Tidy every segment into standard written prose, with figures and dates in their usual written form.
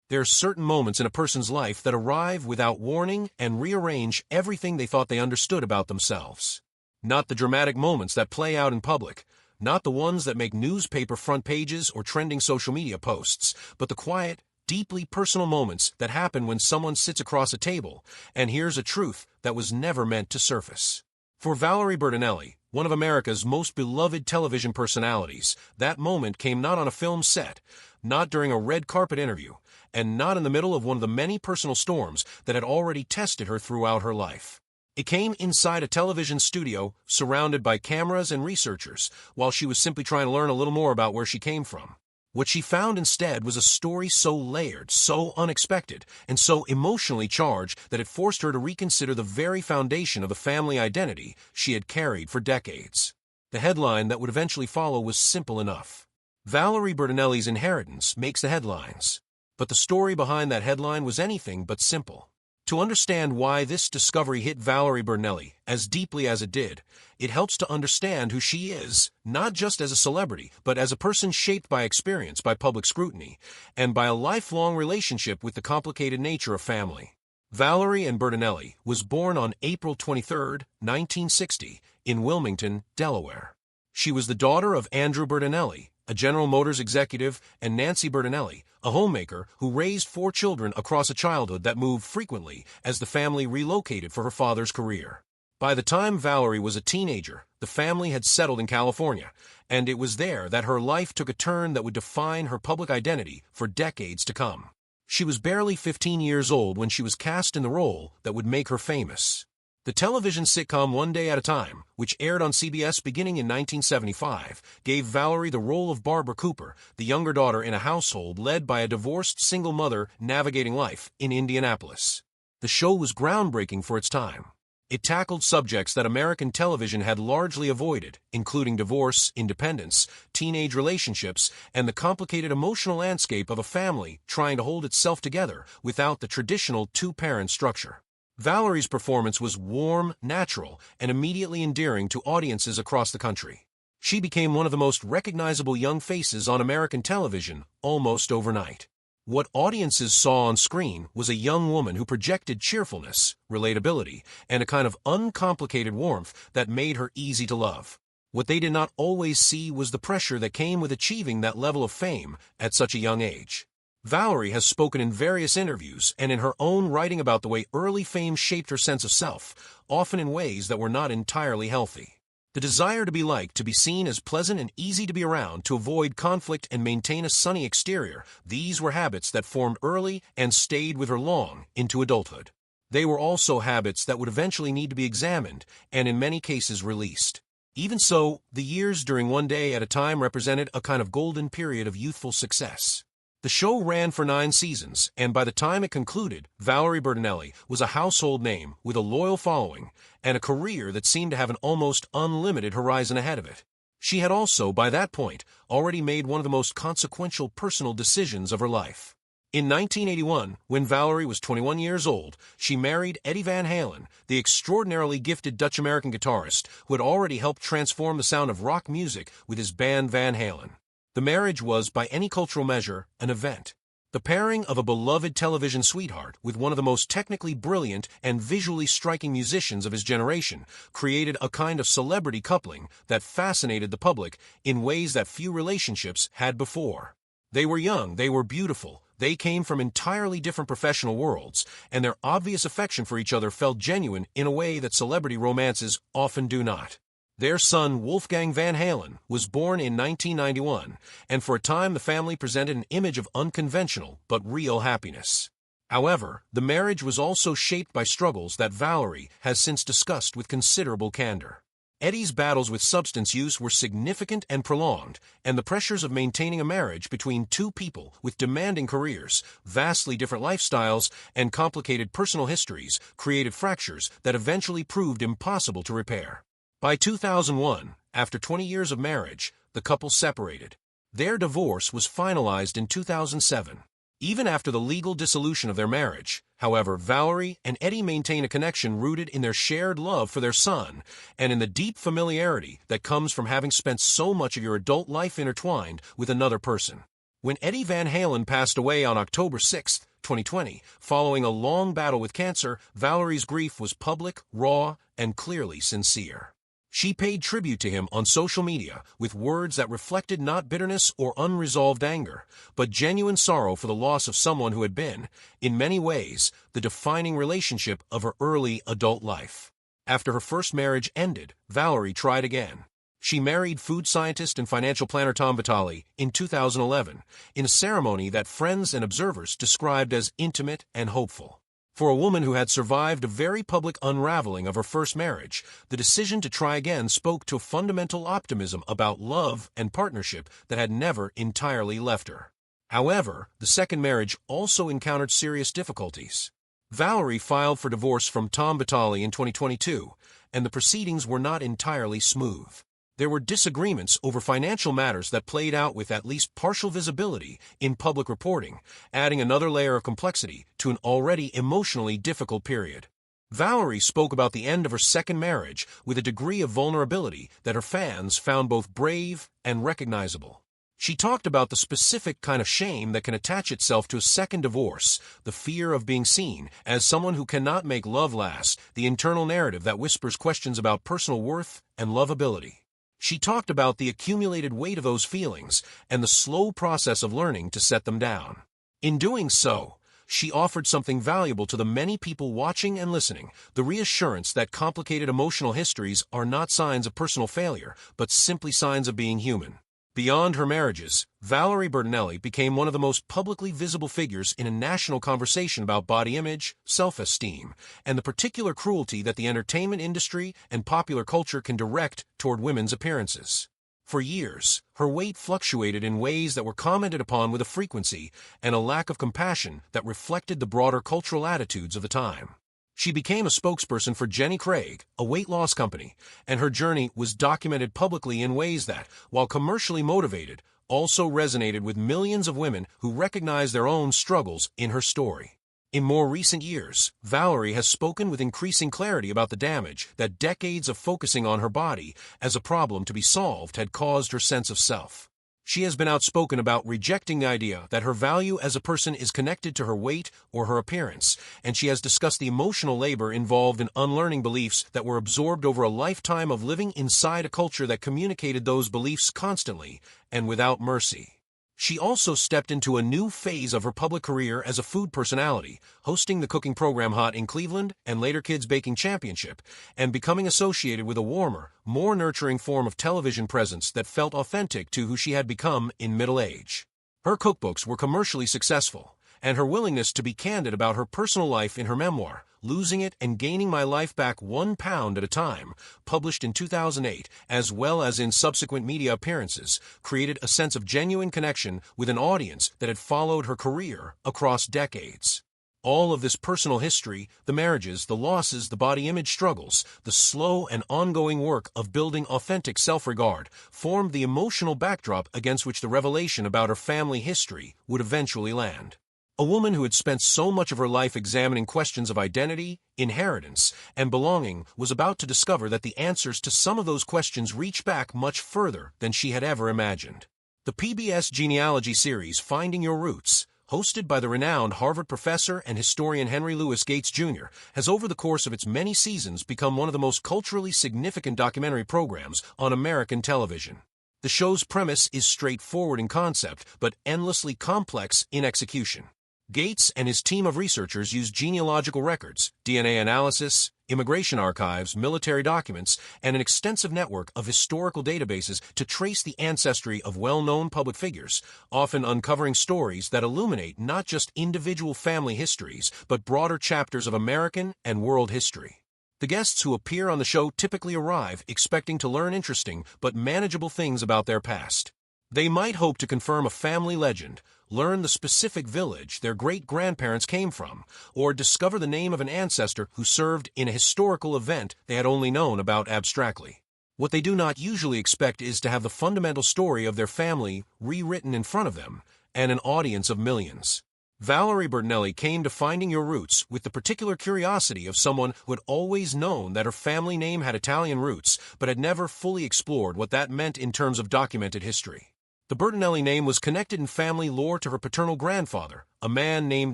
There are certain moments in a person's life that arrive without warning and rearrange everything they thought they understood about themselves. Not the dramatic moments that play out in public, not the ones that make newspaper front pages or trending social media posts, but the quiet, deeply personal moments that happen when someone sits across a table and hears a truth that was never meant to surface. For Valerie Bertinelli, one of America's most beloved television personalities, that moment came not on a film set, not during a red carpet interview, and not in the middle of one of the many personal storms that had already tested her throughout her life. It came inside a television studio, surrounded by cameras and researchers, while she was simply trying to learn a little more about where she came from. What she found instead was a story so layered, so unexpected, and so emotionally charged that it forced her to reconsider the very foundation of the family identity she had carried for decades. The headline that would eventually follow was simple enough. Valerie Bertinelli's inheritance makes the headlines. But the story behind that headline was anything but simple. To understand why this discovery hit Valerie Bertinelli as deeply as it did, it helps to understand who she is, not just as a celebrity, but as a person shaped by experience, by public scrutiny, and by a lifelong relationship with the complicated nature of family. Valerie Ann Bertinelli was born on April 23, 1960, in Wilmington, Delaware. She was the daughter of Andrew Bertinelli, a General Motors executive, and Nancy Bertinelli, a homemaker who raised 4 children across a childhood that moved frequently as the family relocated for her father's career. By the time Valerie was a teenager, the family had settled in California, and it was there that her life took a turn that would define her public identity for decades to come. She was barely 15 years old when she was cast in the role that would make her famous. The television sitcom One Day at a Time, which aired on CBS beginning in 1975, gave Valerie the role of Barbara Cooper, the younger daughter in a household led by a divorced single mother navigating life in Indianapolis. The show was groundbreaking for its time. It tackled subjects that American television had largely avoided, including divorce, independence, teenage relationships, and the complicated emotional landscape of a family trying to hold itself together without the traditional two-parent structure. Valerie's performance was warm, natural, and immediately endearing to audiences across the country. She became one of the most recognizable young faces on American television almost overnight. What audiences saw on screen was a young woman who projected cheerfulness, relatability, and a kind of uncomplicated warmth that made her easy to love. What they did not always see was the pressure that came with achieving that level of fame at such a young age. Valerie has spoken in various interviews and in her own writing about the way early fame shaped her sense of self, often in ways that were not entirely healthy. The desire to be liked, to be seen as pleasant and easy to be around, to avoid conflict and maintain a sunny exterior, these were habits that formed early and stayed with her long into adulthood. They were also habits that would eventually need to be examined and in many cases released. Even so, the years during One Day at a Time represented a kind of golden period of youthful success. The show ran for 9 seasons, and by the time it concluded, Valerie Bertinelli was a household name with a loyal following and a career that seemed to have an almost unlimited horizon ahead of it. She had also, by that point, already made one of the most consequential personal decisions of her life. In 1981, when Valerie was 21 years old, she married Eddie Van Halen, the extraordinarily gifted Dutch-American guitarist who had already helped transform the sound of rock music with his band Van Halen. The marriage was, by any cultural measure, an event. The pairing of a beloved television sweetheart with one of the most technically brilliant and visually striking musicians of his generation created a kind of celebrity coupling that fascinated the public in ways that few relationships had before. They were young, they were beautiful, they came from entirely different professional worlds, and their obvious affection for each other felt genuine in a way that celebrity romances often do not. Their son, Wolfgang Van Halen, was born in 1991, and for a time the family presented an image of unconventional but real happiness. However, the marriage was also shaped by struggles that Valerie has since discussed with considerable candor. Eddie's battles with substance use were significant and prolonged, and the pressures of maintaining a marriage between two people with demanding careers, vastly different lifestyles, and complicated personal histories created fractures that eventually proved impossible to repair. By 2001, after 20 years of marriage, the couple separated. Their divorce was finalized in 2007. Even after the legal dissolution of their marriage, however, Valerie and Eddie maintain a connection rooted in their shared love for their son and in the deep familiarity that comes from having spent so much of your adult life intertwined with another person. When Eddie Van Halen passed away on October 6, 2020, following a long battle with cancer, Valerie's grief was public, raw, and clearly sincere. She paid tribute to him on social media with words that reflected not bitterness or unresolved anger, but genuine sorrow for the loss of someone who had been, in many ways, the defining relationship of her early adult life. After her first marriage ended, Valerie tried again. She married food scientist and financial planner Tom Vitale in 2011, in a ceremony that friends and observers described as intimate and hopeful. For a woman who had survived a very public unraveling of her first marriage, the decision to try again spoke to a fundamental optimism about love and partnership that had never entirely left her. However, the second marriage also encountered serious difficulties. Valerie filed for divorce from Tom Vitale in 2022, and the proceedings were not entirely smooth. There were disagreements over financial matters that played out with at least partial visibility in public reporting, adding another layer of complexity to an already emotionally difficult period. Valerie spoke about the end of her second marriage with a degree of vulnerability that her fans found both brave and recognizable. She talked about the specific kind of shame that can attach itself to a second divorce, the fear of being seen as someone who cannot make love last, the internal narrative that whispers questions about personal worth and lovability. She talked about the accumulated weight of those feelings and the slow process of learning to set them down. In doing so, she offered something valuable to the many people watching and listening, the reassurance that complicated emotional histories are not signs of personal failure, but simply signs of being human. Beyond her marriages, Valerie Bertinelli became one of the most publicly visible figures in a national conversation about body image, self-esteem, and the particular cruelty that the entertainment industry and popular culture can direct toward women's appearances. For years, her weight fluctuated in ways that were commented upon with a frequency and a lack of compassion that reflected the broader cultural attitudes of the time. She became a spokesperson for Jenny Craig, a weight loss company, and her journey was documented publicly in ways that, while commercially motivated, also resonated with millions of women who recognized their own struggles in her story. In more recent years, Valerie has spoken with increasing clarity about the damage that decades of focusing on her body as a problem to be solved had caused her sense of self. She has been outspoken about rejecting the idea that her value as a person is connected to her weight or her appearance, and she has discussed the emotional labor involved in unlearning beliefs that were absorbed over a lifetime of living inside a culture that communicated those beliefs constantly and without mercy. She also stepped into a new phase of her public career as a food personality, hosting the cooking program Hot in Cleveland and later Kids Baking Championship, and becoming associated with a warmer, more nurturing form of television presence that felt authentic to who she had become in middle age. Her cookbooks were commercially successful, and her willingness to be candid about her personal life in her memoir, Losing It and Gaining My Life Back 1 Pound at a Time, published in 2008, as well as in subsequent media appearances, created a sense of genuine connection with an audience that had followed her career across decades. All of this personal history, the marriages, the losses, the body image struggles, the slow and ongoing work of building authentic self-regard, formed the emotional backdrop against which the revelation about her family history would eventually land. A woman who had spent so much of her life examining questions of identity, inheritance, and belonging was about to discover that the answers to some of those questions reach back much further than she had ever imagined. The PBS genealogy series Finding Your Roots, hosted by the renowned Harvard professor and historian Henry Louis Gates Jr., has over the course of its many seasons become one of the most culturally significant documentary programs on American television. The show's premise is straightforward in concept, but endlessly complex in execution. Gates and his team of researchers use genealogical records, DNA analysis, immigration archives, military documents, and an extensive network of historical databases to trace the ancestry of well-known public figures, often uncovering stories that illuminate not just individual family histories, but broader chapters of American and world history. The guests who appear on the show typically arrive expecting to learn interesting but manageable things about their past. They might hope to confirm a family legend, learn the specific village their great-grandparents came from, or discover the name of an ancestor who served in a historical event they had only known about abstractly. What they do not usually expect is to have the fundamental story of their family rewritten in front of them, and an audience of millions. Valerie Bertinelli came to Finding Your Roots with the particular curiosity of someone who had always known that her family name had Italian roots, but had never fully explored what that meant in terms of documented history. The Bertinelli name was connected in family lore to her paternal grandfather, a man named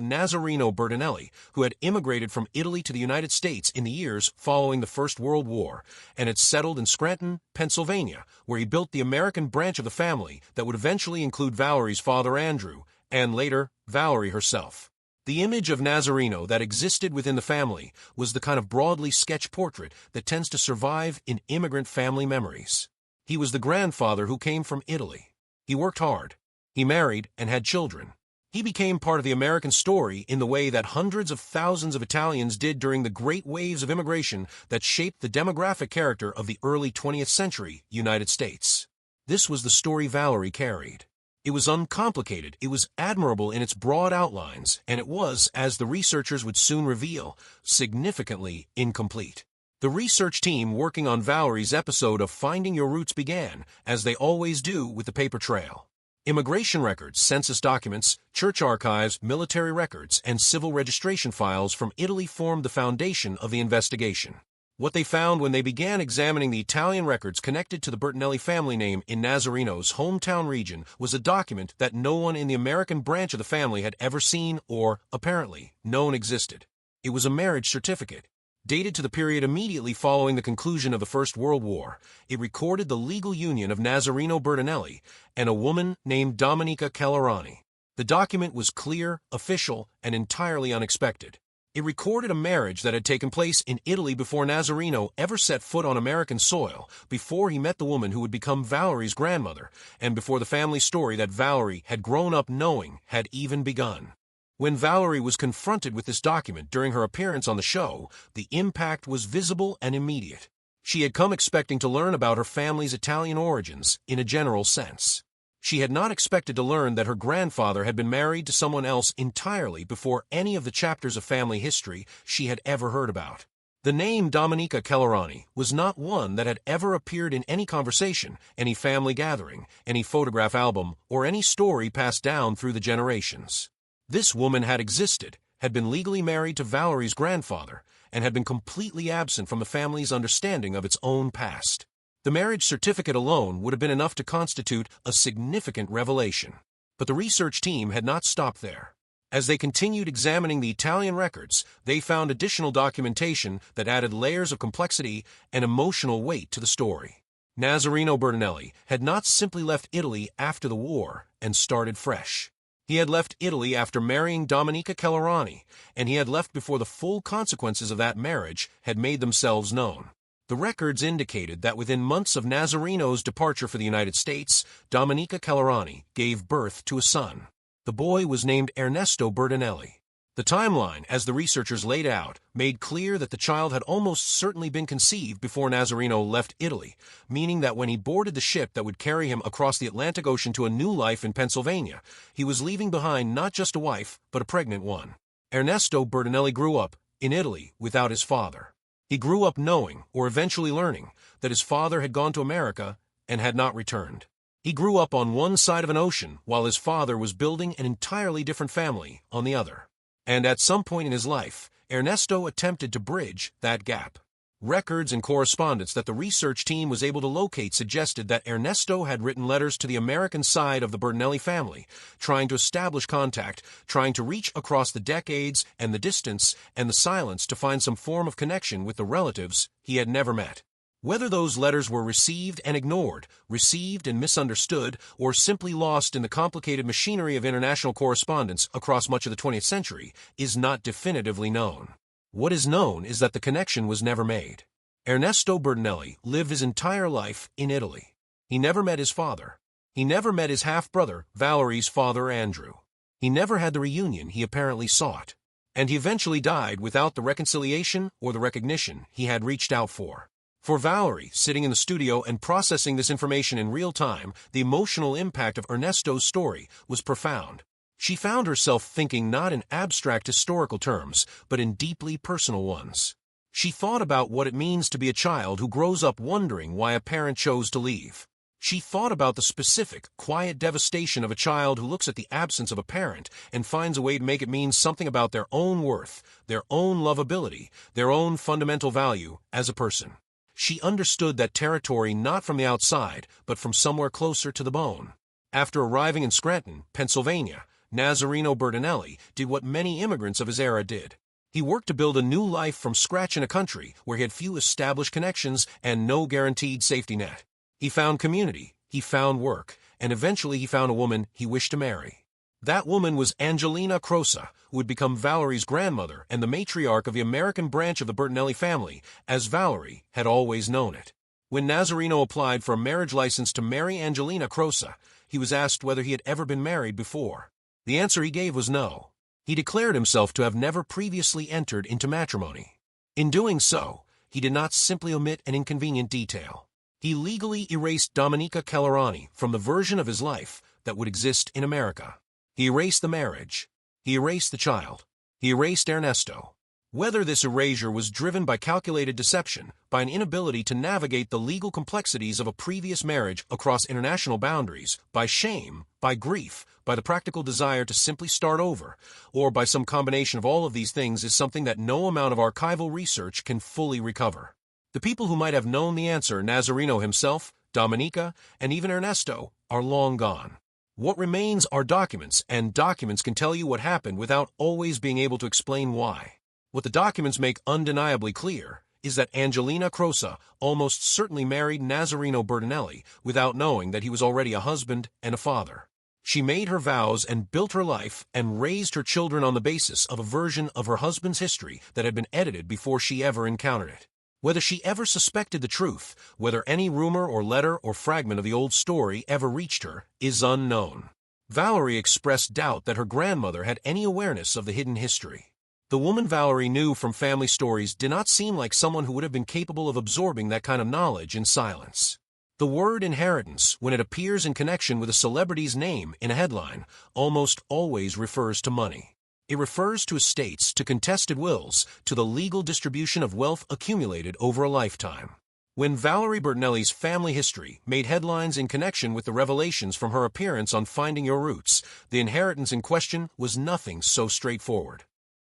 Nazareno Bertinelli, who had immigrated from Italy to the United States in the years following the First World War, and had settled in Scranton, Pennsylvania, where he built the American branch of the family that would eventually include Valerie's father Andrew, and later, Valerie herself. The image of Nazareno that existed within the family was the kind of broadly sketched portrait that tends to survive in immigrant family memories. He was the grandfather who came from Italy. He worked hard. He married and had children. He became part of the American story in the way that hundreds of thousands of Italians did during the great waves of immigration that shaped the demographic character of the early 20th century United States. This was the story Valerie carried. It was uncomplicated, it was admirable in its broad outlines, and it was, as the researchers would soon reveal, significantly incomplete. The research team working on Valerie's episode of Finding Your Roots began, as they always do, with the paper trail. Immigration records, census documents, church archives, military records, and civil registration files from Italy formed the foundation of the investigation. What they found when they began examining the Italian records connected to the Bertinelli family name in Nazareno's hometown region was a document that no one in the American branch of the family had ever seen or, apparently, known existed. It was a marriage certificate. Dated to the period immediately following the conclusion of the First World War, it recorded the legal union of Nazareno Bertinelli and a woman named Domenica Calorani. The document was clear, official, and entirely unexpected. It recorded a marriage that had taken place in Italy before Nazareno ever set foot on American soil, before he met the woman who would become Valerie's grandmother, and before the family story that Valerie had grown up knowing had even begun. When Valerie was confronted with this document during her appearance on the show, the impact was visible and immediate. She had come expecting to learn about her family's Italian origins in a general sense. She had not expected to learn that her grandfather had been married to someone else entirely before any of the chapters of family history she had ever heard about. The name Domenica Calorani was not one that had ever appeared in any conversation, any family gathering, any photograph album, or any story passed down through the generations. This woman had existed, had been legally married to Valerie's grandfather, and had been completely absent from the family's understanding of its own past. The marriage certificate alone would have been enough to constitute a significant revelation. But the research team had not stopped there. As they continued examining the Italian records, they found additional documentation that added layers of complexity and emotional weight to the story. Nazareno Bertinelli had not simply left Italy after the war and started fresh. He had left Italy after marrying Domenica Calorani, and he had left before the full consequences of that marriage had made themselves known. The records indicated that within months of Nazareno's departure for the United States, Domenica Calorani gave birth to a son. The boy was named Ernesto Bertinelli. The timeline, as the researchers laid out, made clear that the child had almost certainly been conceived before Nazareno left Italy, meaning that when he boarded the ship that would carry him across the Atlantic Ocean to a new life in Pennsylvania, he was leaving behind not just a wife, but a pregnant one. Ernesto Bertinelli grew up in Italy without his father. He grew up knowing, or eventually learning, that his father had gone to America and had not returned. He grew up on one side of an ocean while his father was building an entirely different family on the other. And at some point in his life, Ernesto attempted to bridge that gap. Records and correspondence that the research team was able to locate suggested that Ernesto had written letters to the American side of the Bertinelli family, trying to establish contact, trying to reach across the decades and the distance and the silence to find some form of connection with the relatives he had never met. Whether those letters were received and ignored, received and misunderstood, or simply lost in the complicated machinery of international correspondence across much of the 20th century is not definitively known. What is known is that the connection was never made. Ernesto Bertinelli lived his entire life in Italy. He never met his father. He never met his half-brother, Valerie's father, Andrew. He never had the reunion he apparently sought. And he eventually died without the reconciliation or the recognition he had reached out for. For Valerie, sitting in the studio and processing this information in real time, the emotional impact of Ernesto's story was profound. She found herself thinking not in abstract historical terms, but in deeply personal ones. She thought about what it means to be a child who grows up wondering why a parent chose to leave. She thought about the specific, quiet devastation of a child who looks at the absence of a parent and finds a way to make it mean something about their own worth, their own lovability, their own fundamental value as a person. She understood that territory not from the outside, but from somewhere closer to the bone. After arriving in Scranton, Pennsylvania, Nazareno Bertinelli did what many immigrants of his era did. He worked to build a new life from scratch in a country where he had few established connections and no guaranteed safety net. He found community, he found work, and eventually he found a woman he wished to marry. That woman was Angelina Croce, who would become Valerie's grandmother and the matriarch of the American branch of the Bertinelli family, as Valerie had always known it. When Nazareno applied for a marriage license to marry Angelina Croce, he was asked whether he had ever been married before. The answer he gave was no. He declared himself to have never previously entered into matrimony. In doing so, he did not simply omit an inconvenient detail. He legally erased Domenica Kellerani from the version of his life that would exist in America. He erased the marriage. He erased the child. He erased Ernesto. Whether this erasure was driven by calculated deception, by an inability to navigate the legal complexities of a previous marriage across international boundaries, by shame, by grief, by the practical desire to simply start over, or by some combination of all of these things is something that no amount of archival research can fully recover. The people who might have known the answer, Nazareno himself, Domenica, and even Ernesto, are long gone. What remains are documents, and documents can tell you what happened without always being able to explain why. What the documents make undeniably clear is that Angelina Croce almost certainly married Nazareno Bertinelli without knowing that he was already a husband and a father. She made her vows and built her life and raised her children on the basis of a version of her husband's history that had been edited before she ever encountered it. Whether she ever suspected the truth, whether any rumor or letter or fragment of the old story ever reached her, is unknown. Valerie expressed doubt that her grandmother had any awareness of the hidden history. The woman Valerie knew from family stories did not seem like someone who would have been capable of absorbing that kind of knowledge in silence. The word inheritance, when it appears in connection with a celebrity's name in a headline, almost always refers to money. It refers to estates, to contested wills, to the legal distribution of wealth accumulated over a lifetime. When Valerie Bertinelli's family history made headlines in connection with the revelations from her appearance on Finding Your Roots, the inheritance in question was nothing so straightforward.